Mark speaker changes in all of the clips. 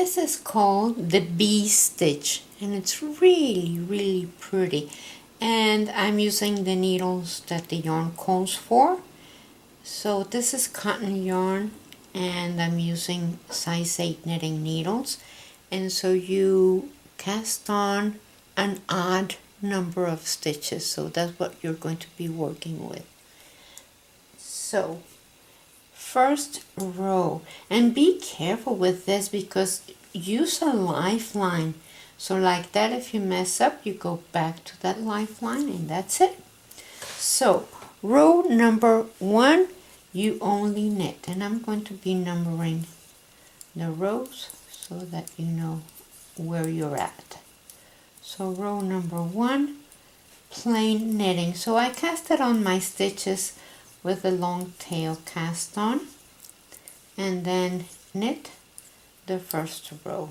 Speaker 1: this is called the bee stitch, and it's really pretty. And I'm using the needles that the yarn calls for. So this is cotton yarn, and I'm using size 8 knitting needles. And so you cast on an odd number of stitches, so that's what you're going to be working with. So first row, and be careful with this because use a lifeline. So like that, if you mess up, you go back to that lifeline, and that's it. So row number 1, you only knit, and I'm going to be numbering the rows so that you know where you're at. So row number 1, plain knitting. So I casted on my stitches with a long tail cast on, and then knit the first row.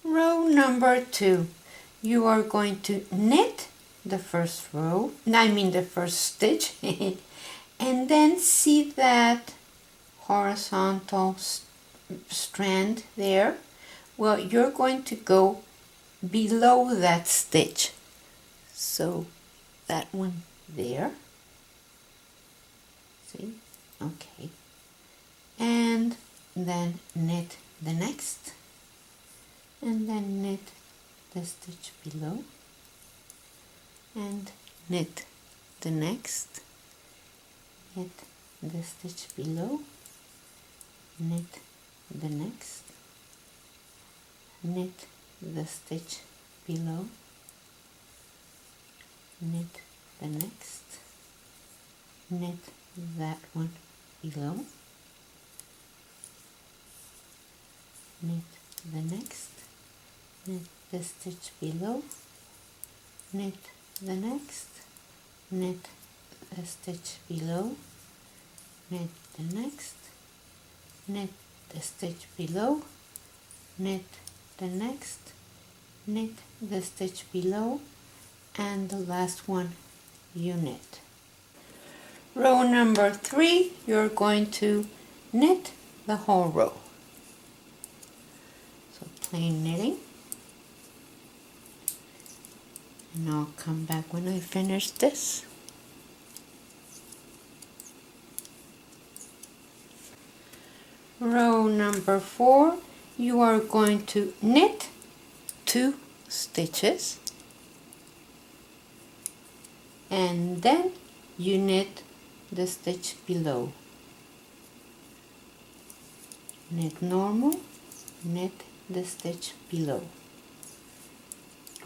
Speaker 1: Row number 2, you are going to knit the first row, the first stitch, and then see that horizontal strand there. Well, you're going to go below that stitch, so that one there, see, okay, and then knit the next, and then knit the stitch below, and knit the next, knit the stitch below, knit the next, knit the stitch below, knit the next, knit that one below, knit the next, knit the stitch below, knit the next, knit the stitch below, knit the next, knit the stitch below, knit the next, knit the stitch below, and the last one you knit. Row number 3, you're going to knit the whole row. So plain knitting, and I'll come back when I finish this. Row number 4, you are going to knit 2 stitches, and then you knit the stitch below. Knit normal, knit the stitch below,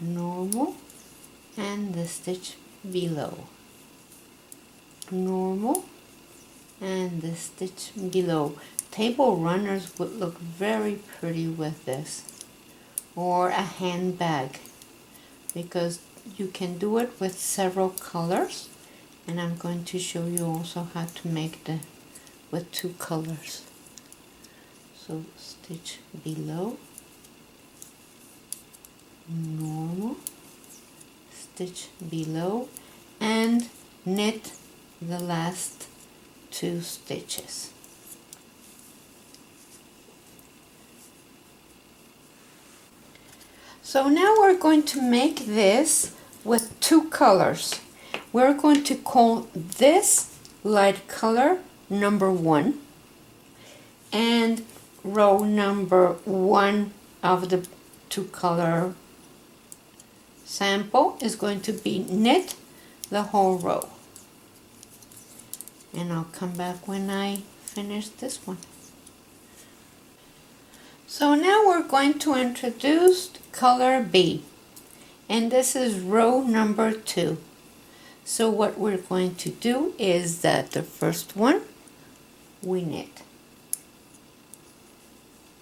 Speaker 1: normal, and the stitch below, normal, and the stitch below. Table runners would look very pretty with this, or a handbag, because you can do it with several colors, and I'm going to show you also how to make the with 2 colors. So stitch below, normal, stitch below, and knit the last 2 stitches. So now we're going to make this with 2 colors. We're going to call this light color number 1, and row number 1 of the 2 color sample is going to be knit the whole row. And I'll come back when I finish this one. So now we're going to introduce color B, and this is row number 2. So what we're going to do is that the first one we knit.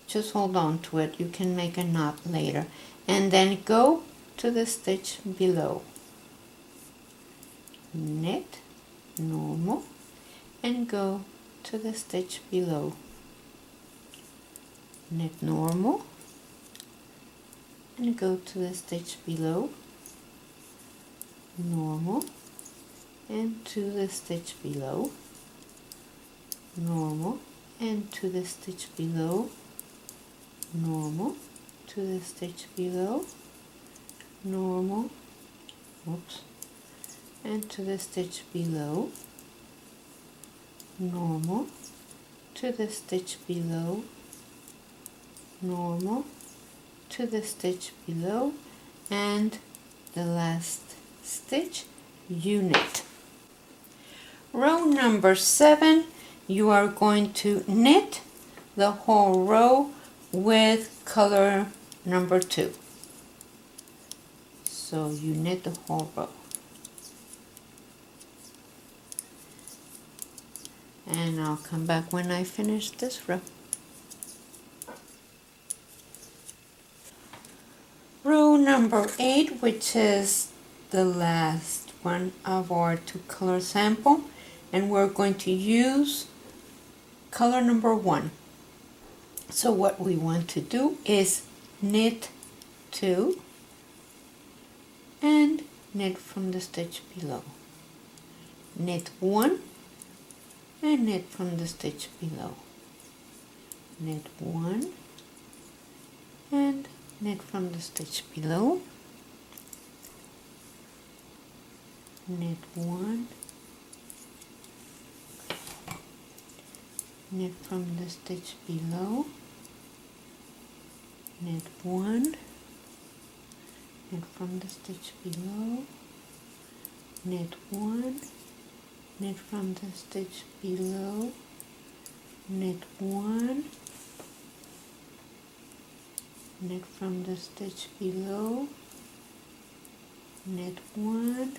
Speaker 1: Just hold on to it, you can make a knot later, and then go to the stitch below. Knit normal and go to the stitch below. Knit normal and go to the stitch below, normal, and to the stitch below, normal, and to the stitch below, normal to the stitch below, normal, oops, and to the stitch below, normal to the stitch below, normal to the stitch below, and the last stitch, U-knit. Row number 7, you are going to knit the whole row with color number 2. So you knit the whole row. And I'll come back when I finish this row. Row number 8, which is the last one of our 2-color sample, and we're going to use color number 1. So what we want to do is knit 2 and knit from the stitch below, knit 1 and knit from the stitch below, knit 1 and knit from the stitch below, knit 1, knit from the stitch below, knit 1, knit from the stitch below, knit 1, knit from the stitch below, knit 1, knit from the stitch below, knit 1,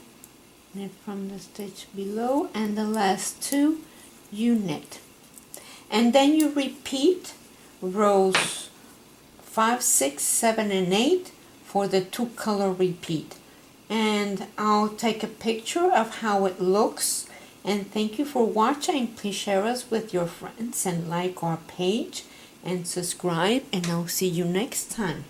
Speaker 1: knit from the stitch below, and the last 2 you knit. And then you repeat rows 5, 6, 7, and 8 for the 2-color repeat. And I'll take a picture of how it looks. And thank you for watching. Please share us with your friends and like our page and subscribe, and I'll see you next time.